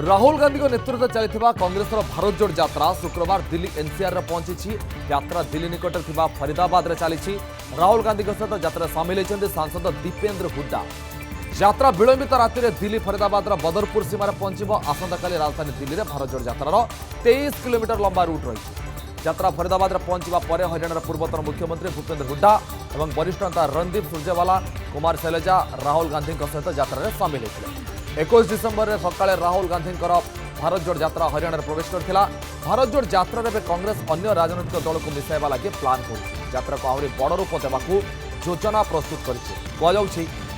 राहुल गांधी नेतृत्व चलता कांग्रेस भारत जोड़ यात्रा शुक्रवार दिल्ली एनसीआर पहुंची। यात्रा दिल्ली निकट फरीदाबाद में चली। राहुल गांधी सहित यात्रा सामिल होती सांसद दीपेंद्र हुड्डा। यात्रा विलंबित राति दिल्ली फरीदाबाद बदरपुर सीमार पहुंचब। आसंता राजधानी दिल्ली में भारत जोड़ यात्रार 23 किलोमीटर लंबा रूट रही। यात्रा फरीदाबाद पहुंचा पर हरियाणार पूर्वतन मुख्यमंत्री भूपेंद्र हुड्डा और वरिष्ठ नेता रणदीप सुरजेवाला, कुमार शैलजा राहुल गांधी सहित यात्रा सामिल होते। 21 डिसेम्बर में सकाଳେ राहुल गांधी भारत जोड़ यात्रा हरियाणा प्रवेश करथिला। भारत जोड़ यात्रा में कांग्रेस अन्य राजनीतिक दल को मिसाइबा लगी प्लान कर यात्रा को आहरी बड़ रूप देवाकू योजना प्रस्तुत कर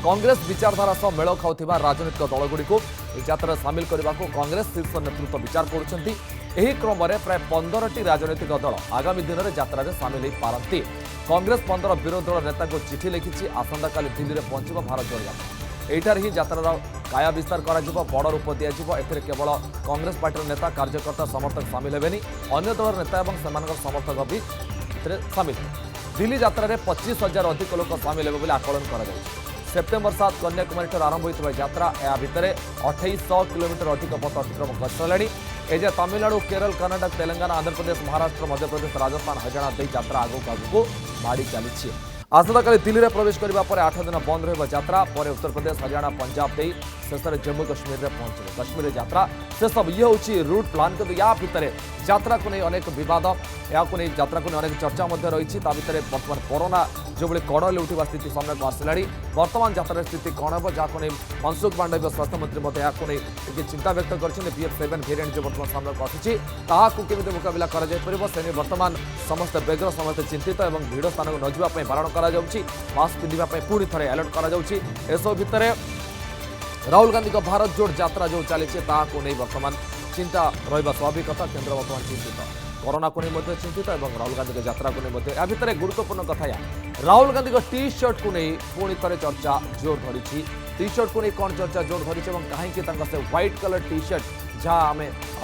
कांग्रेस विचारधारा सह मेल खाउथिबा राजनीतिक दलगुड़ी को यात्रा सामिल करने को कांग्रेस शीर्ष नेतृत्व विचार करुछंती। एही क्रम में प्राय 15टी राजनीतिक दल आगामी दिन में यात्रा में सामिल हो पारती। कांग्रेस 15 विरोधी दल नेता को चिठी लिखी आसंता काली दिल्ली में पहुंचब भारत जोड़ यात्रा। एठार ही यात्रार काया विस्तार करा बड़ रूप दिज्व। एथिरे केवल कांग्रेस पार्टी नेता कार्यकर्ता समर्थक सामिल हेबेनी, अन्य दल नेता और सेमानकर समर्थक भी सामिल हेबे। दिल्ली यात्रा में 25,000 अधिक लोक सामिल हेबे बोली आकलन करा जाउछि। सेप्टेम्बर 7 कन्याकुमारी आरंभ होता यात्रा या भितर 2800 किलोमीटर अधिक पथ अतिक्रम कर सारे। एजे तमिलनाडु, केरल, कर्नाटक, तेलंगाना, आंध्र प्रदेश, महाराष्ट्र, मध्यप्रदेश, राजस्थान, हरियाणा दे यात्रा आगू माड़ी चली। आसंता दिल्ली में प्रवेश करने पर 8 दिन बंद रहा यात्रा। पर उत्तर प्रदेश, हरियाणा, पंजाब दे शेष में जम्मू कश्मीर में पहुंचे। कश्मीर यात्रा शेष ये हूँ रूट प्लान किंतु या भितर यात्रा को नहीं अनेक विवाद या यात्रा को अनेक चर्चा रही। बर्तमान कोरोना जो भाई कड़े उठा स्थिति सामने को आसला। बर्तमान यात्रा स्थिति कौन हो जहाँ नहीं मनसुख मांडव्य स्वास्थ्य मंत्री चिंता व्यक्त कर BF7 वेरिएंट जो बर्तमान सामने को आसूँ मुकाबला कर बर्तमान समस्त बेगर समस्त चिंतित और भिड़ स्थान को न जावाई बारण कर मास्क पिंधापी पुणी थे अलर्ट कर भितर राहुल गांधी भारत जोड़ यात्रा जो चली नहीं बर्तमान चिंता रहा स्वाभाविक कथा। केन्द्र बर्तमान चिंतित कोरोना को नहीं चिंतित और राहुल गांधी यात्रा को नहीं या भितर गुरुत्वपूर्ण कथा या राहुल गांधी टी शर्ट को नहीं पुणी थे चर्चा जोर धरी। टी शर्ट को नहीं कौन चर्चा जोर धरी कहीं से व्हाइट कलर टी शर्ट जहाँ आम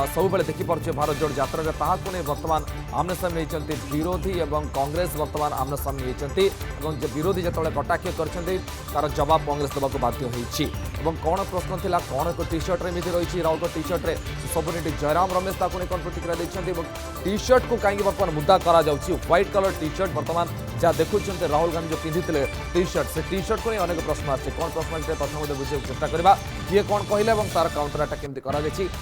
सब देखिपे भारत जोड़ यात्रा नहीं बर्तमान आमने सामने होती विरोधी और कांग्रेस बर्तमान आमने सामने होती विरोधी जो कटाक्ष कर जवाब कांग्रेस देवाक बाध्य होती। कौन प्रश्न थिला कौन एक टी शर्ट एमती रही राहुल टी शर्ट सबुनी जयराम रमेश ताकू नहीं कौन प्रतिक्रिया देते टी शर्ट को कहीं बर्तमान मुद्दा करा व्हाइट कलर टी शर्ट बर्तमान जहाँ देखुं राहुल गांधी जो पिंधि टी शर्ट से टी शर्ट को नहीं अनेक प्रश्न आसे कौन प्रश्न तथ्य बुझे चेष्टा करवा किए कौन कहले तार काउंटर अटैक केमती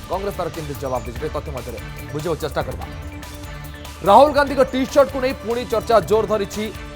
कांग्रेस तार केमती जवाब दे तथ्य मध्य बुझे चेष्टा करवा। राहुल गांधी टी शर्ट को नहीं पुणी चर्चा जोर धरी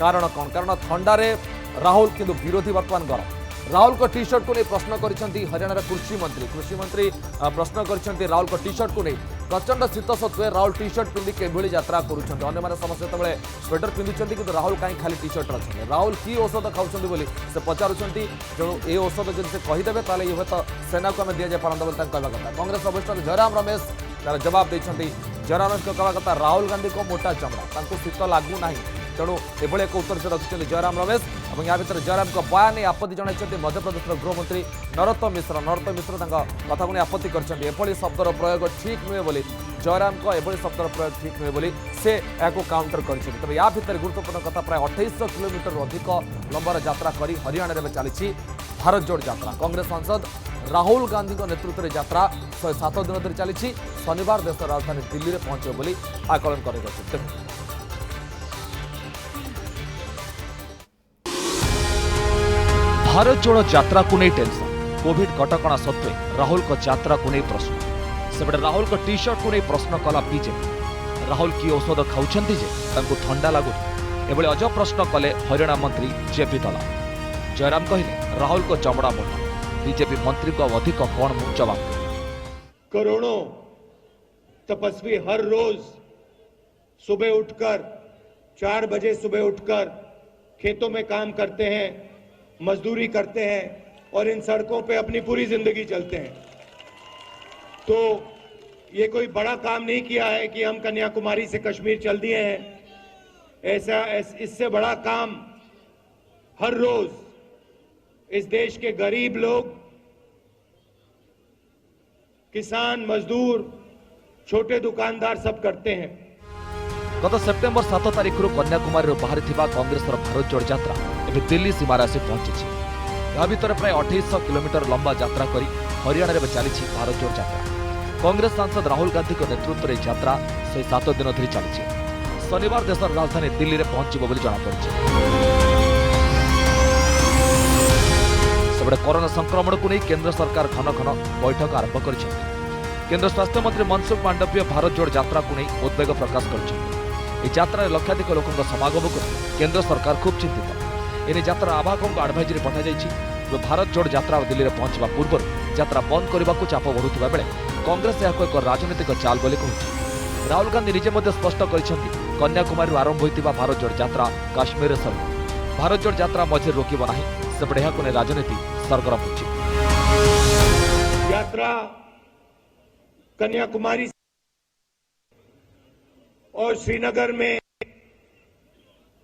कारण कौन कारण थंडारे राहुल किंतु विरोधी बर्तमान गरम। राहुल को टी शर्ट को नहीं प्रश्न करिसेंती हरियाणा कृषि मंत्री प्रश्न करिसेंती राहुल को टी शर्ट को नहीं प्रचंड शीत सत्वे राहुल टी शर्ट पिंधि केभଳି यात्रा करुछंती अन्य माने समस्त तबले स्वेटर पिंधुछंती किंतु राहुल कहीं खाली टी शर्ट रछंती राहुल की औषध खाउछंती बोली से पचारुछंती तेणु ए औषध जदि से कहिदेबे ताले ये तो सेना को आम दिया जाय पारंत बोली कहवा कथा। कांग्रेस वरिष्ठ जयराम रमेश तार जवाब देछंती। जयराम रमेश कहवा कथा राहुल गांधी को मोटा चमड़ा तांको शीत लागू नाही तेणु एभଳି एक उत्तर से रखिंट जयराम रमेश और या भर जयराम को बयान नहीं आपत्ति जन मध्यप्रदेश गृहमंत्री नरोत्तम मिश्र कथा को आपत्ति कर शब्दर प्रयोग ठीक नुहे बोली जयराम को एभଳି शब्दर प्रयोग ठीक नुहे बोली से काउंटर कर तेज या भर गुरुत्वपूर्ण कथा प्राय 2800 किलोमीटर अधिक लंबार यात्रा कर हरियाणा में चली भारत जोड़ यात्रा। कांग्रेस सांसद राहुल गांधी नेतृत्व में यात्रा 107 दिन धरी चली शनिवार देश राजधानी दिल्ली में पहुंचे बोली आकलन कर। भारत जोड़ यात्रा को नहीं टेंशन कोविड कटकणा सत्वे राहुल को यात्रा को नहीं प्रश्न सेपटे राहुल को टी शर्ट को नहीं प्रश्न कला बीजेपी राहुल की औषध खाऊंचे जे ठंडा लगुच एभली अजब प्रश्न कले हरियाणा मंत्री जेपी दलाल। जयराम कहले राहुल को चमड़ा मोटा बीजेपी मंत्री को अधिक कौन मु जवाब करोड़ों तपस्वी हर रोज सुबह उठकर 4 बजे सुबह उठकर खेतों में काम करते हैं, मजदूरी करते हैं और इन सड़कों पे अपनी पूरी जिंदगी चलते हैं। तो ये कोई बड़ा काम नहीं किया है कि हम कन्याकुमारी से कश्मीर चल दिए हैं। इससे बड़ा काम हर रोज इस देश के गरीब लोग, किसान, मजदूर, छोटे दुकानदार सब करते हैं। गत सेप्टेम्बर 7 तारिख कन्याकुमारी बाहरी कांग्रेस भारत जोड़ यात्रा एवं दिल्ली सीमार आसी पहुंची। या भितर प्राय 2800 किलोमीटर लंबा यात्रा कर हरियाणा में चली भारत जोड़ यात्रा। कांग्रेस सांसद राहुल गांधी नेतृत्व में यात्रा 107 दिन धरी चली। शनिवार देशर राजधानी दिल्ली में पहुंचब बोली जଣାपड़ी। सेबड़े कोरोना संक्रमण को नहीं केंद्र सरकार घन घन बैठक आरंभ कर। केंद्र स्वास्थ्य मंत्री मनसुख मांडव्य भारत जोड़ यात्रा को नहीं उद्वेग प्रकाश कर। यात्रा लक्षाधिक लोकों समागम को केंद्र सरकार खूब चिंतित। एने यात्रा आवाहकों आडभाइजरी पठाई। भारत जोड़ यात्रा दिल्ली में पहुंचवा पूर्व यात्रा बंद करने को चाप बढ़ुवा बेले कांग्रेस एक राजनीतिक चाल बोली कहूँ। राहुल गांधी निजे स्पष्ट कर कन्याकुमारी आरंभ होता भारत जोड़ यात्रा काश्मीर सरल। भारत जोड़ यात्रा मझे रोकब ना सेपटे को राजनीति सरगरम हो। यात्रा कन्याकुमारी और श्रीनगर में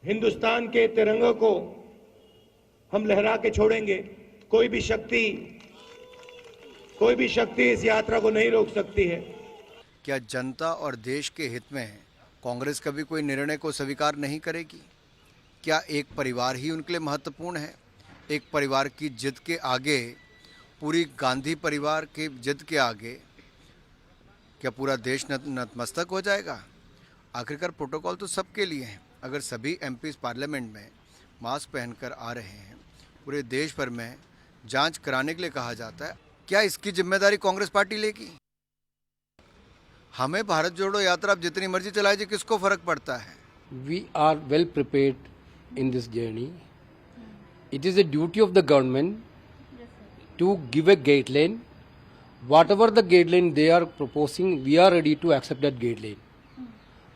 हिंदुस्तान के तिरंगे को हम लहरा के छोड़ेंगे। कोई भी शक्ति इस यात्रा को नहीं रोक सकती है। क्या जनता और देश के हित में कांग्रेस कभी कोई निर्णय को स्वीकार नहीं करेगी? क्या एक परिवार ही उनके लिए महत्वपूर्ण है? एक परिवार की जिद के आगे, पूरी गांधी परिवार के जिद के आगे क्या पूरा देश नतमस्तक हो जाएगा? आखिरकार प्रोटोकॉल तो सबके लिए है। अगर सभी एमपीज पार्लियामेंट में मास्क पहनकर आ रहे हैं, पूरे देश भर में जांच कराने के लिए कहा जाता है, क्या इसकी जिम्मेदारी कांग्रेस पार्टी लेगी? हमें भारत जोड़ो यात्रा अब जितनी मर्जी चलाई जाए, किसको फर्क पड़ता है? We are well prepared in this journey. It is a duty of the government to give a guideline. Whatever the guideline they are proposing, we are ready to accept that guideline.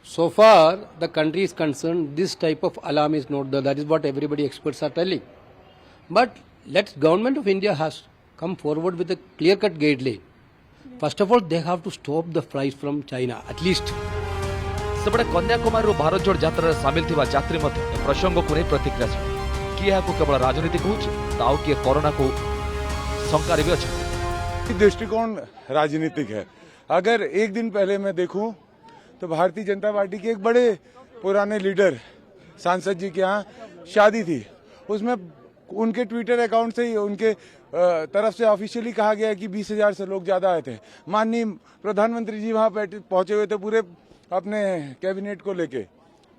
So far, the country is concerned, this type of alarm is not there. That is what everybody experts are telling. But government of India has come forward with a clear-cut guideline. First of all, they have to stop the flights from China, at least. सेपटे कन्याकुमारी भारत जोड़ यात्रा सामिल थिबा यात्री प्रसंग को नहीं प्रतिक्रिया किए केवल राजनीति कहूँ किए कोरोना को शंका भी अच्छे। दृष्टिकोण राजनीतिक है। अगर एक दिन पहले मैं देखूं तो भारतीय जनता पार्टी के एक बड़े पुराने लीडर सांसद जी के यहाँ शादी थी, उसमें उनके ट्विटर अकाउंट से ही उनके तरफ से ऑफिशियली कहा गया कि 20,000 से लोग ज्यादा आए थे। माननीय प्रधानमंत्री जी वहां पहुंचे हुए थे पूरे अपने कैबिनेट को लेके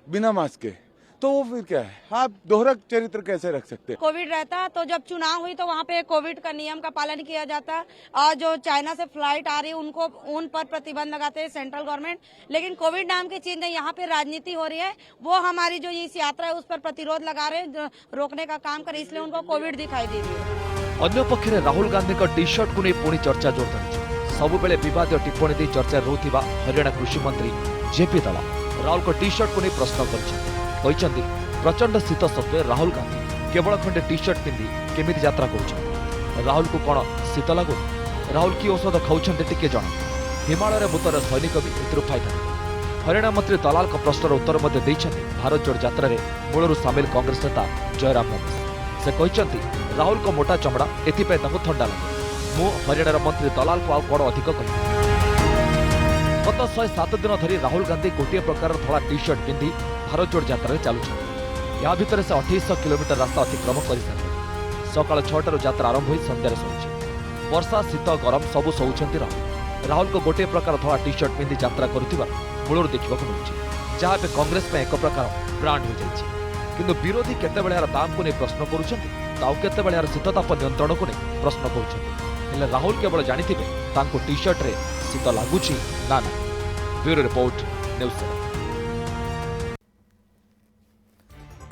बिना मास्क के, तो वो फिर क्या है? आप दोहरा चरित्र कैसे रख सकते हैं? कोविड रहता तो जब चुनाव हुई तो वहाँ पे कोविड का नियम का पालन किया जाता, और जो चाइना से फ्लाइट आ रही है उनको उन पर प्रतिबंध लगाते हैं सेंट्रल गवर्नमेंट। लेकिन कोविड नाम की चीज नहीं, यहाँ पे राजनीति हो रही है। वो हमारी जो इस यात्रा है उस पर प्रतिरोध लगा रहे हैं, रोकने का काम करे, इसलिए उनको कोविड दिखाई दे रही है। अन्य पक्षे राहुल गांधी का टी शर्ट को नहीं पुणी चर्चा जोर धरी। सबुबले विवाद टिप्पणी दे चर्चा रोथिबा हरियाणा कृषि मंत्री जेपी दला राहुल को टी शर्ट को नहीं प्रश्न कर प्रचंड शीत सत्वे राहुल गांधी केवल खंडे टी शर्ट पिंधि केमिति यात्रा कर। राहुल को कौन शीत लगु? राहुल की औषध खाऊं टिके जन। हिमालय मुतर सैनिक भी एथुर फायदा। हरियाणा मंत्री दलाल का प्रश्नर उत्तर भारत जोड़ यात्रा मूलरू सामिल कांग्रेस नेता जयराम रमेश। से कहते राहुल को मोटा चमड़ा एथिपाई ठंडा लगे। मु हरियाणा मंत्री दलाल को आड़ अधिक कह। गत 107 दिन धरी राहुल गांधी गोटे प्रकार धड़ा टी शर्ट पिंधि भारत जोड़ यात्रा चलुच्च। या भितर से 2800 किलोमीटर रास्ता अतिक्रम कर सारे। सकाल 6टार यात्रा आरंभ हो सन्धार सरुछि। वर्षा शीत गरम सबू शोचंती राहुल को गोटे प्रकार धड़ा टी शर्ट पिंधि यात्रा करुथिबार मूलर देखा मिलुछि, जहाँ ए कांग्रेस में एक प्रकार ब्रांड हो जाइछि। किंतु विरोधी केतेबेले यार दाम को नहीं प्रश्न करुछंती, ताऊ केतेबेले यार शीतताप नियंत्रण को नहीं प्रश्न करुछंती। हेले राहुल केवल जानिथिबे तांको टी शर्ट रे शीत लागुछि ना ना। Bureau report news 7।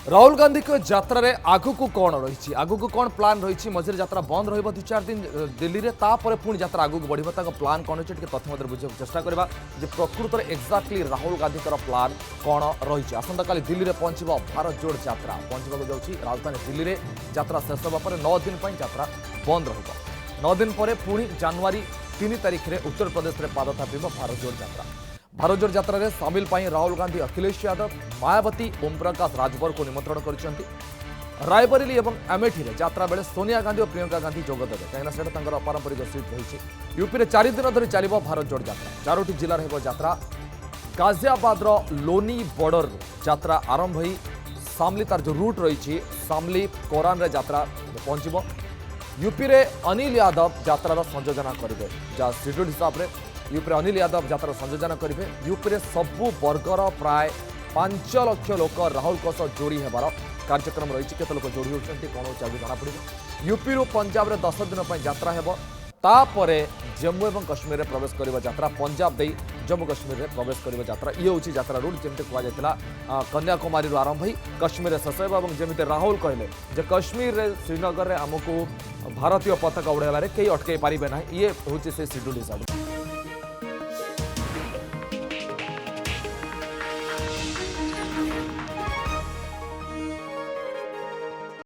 Rahul Gandhi को यात्रा रे आगु को कौन रही, आगु को कौन प्लान रही? मझे यात्रा बंद रही 2-4 दिन दिल्ली रे, तापर पुणी यात्रा आगु बढ़ प्लान कौन अच्छे तथ्य बुझे चेष्टा करवा प्रकृत में एक्जाक्टली राहुल गांधी प्लान कौन रही। आसंता काली दिल्ली में पहुंच भारत जोड़ यात्रा पहुंचा जाऊँगी राजधानी दिल्ली में। यात्रा शेष होगा 9 दिन यात्रा बंद रहा। 9 दिन पर पुणी जनवरी 3 तारिख में उत्तर प्रदेश में पाद थापिब भारत जोड़ यात्रा। भारत जोड़ यात्रा रे सामिल पाई राहुल गांधी, अखिलेश यादव, मायावती, ओम प्रकाश राजभर को निमंत्रण कर। रायबरेली और अमेठी में यात्रा बेले सोनिया गांधी और प्रियंका गांधी जोगदेवे, कहीं पारंपरिक सीट रही। यूपी में 4 दिन धरी चलो भारत जोड़ यात्रा। 4टी जिला रही यात्रा। गाजियाबाद लोनी बॉर्डर यात्रा आरंभ हो सामली तार जो रूट रही सामली कोरान रे यात्रा पहुंचब। यूपी रे अनिल यादव यात्रार संयोजना करेंगे, जहाँ शेड्यूल हिसाब से यूपी अनिल यादव यात्रा संयोजन करेंगे। यूपी सबु वर्गर प्राय 5 लाख लोक राहुल जोड़ी होबार कार्यक्रम रही। केत लोक जोड़ी होती कौन हो जना पड़े। यूपी रु पंजाब में 10 दिन पर यात्रा हो, तापरे जम्मू और कश्मीर में प्रवेश करने यात्रा, पंजाब दे जम्मू कश्मीर में प्रवेश करने यात्रा। ये हूँ यात्रा रूट जमी कहुला कन्याकुमारी आरंभ हो कश्मीर शेष हो। जमी राहुल कहले जे कश्मीर श्रीनगर में आमको भारतीय पताका उड़ाइबार कई अटकई पारे ना, ये हूँ से शेड्यूल हिसाब से।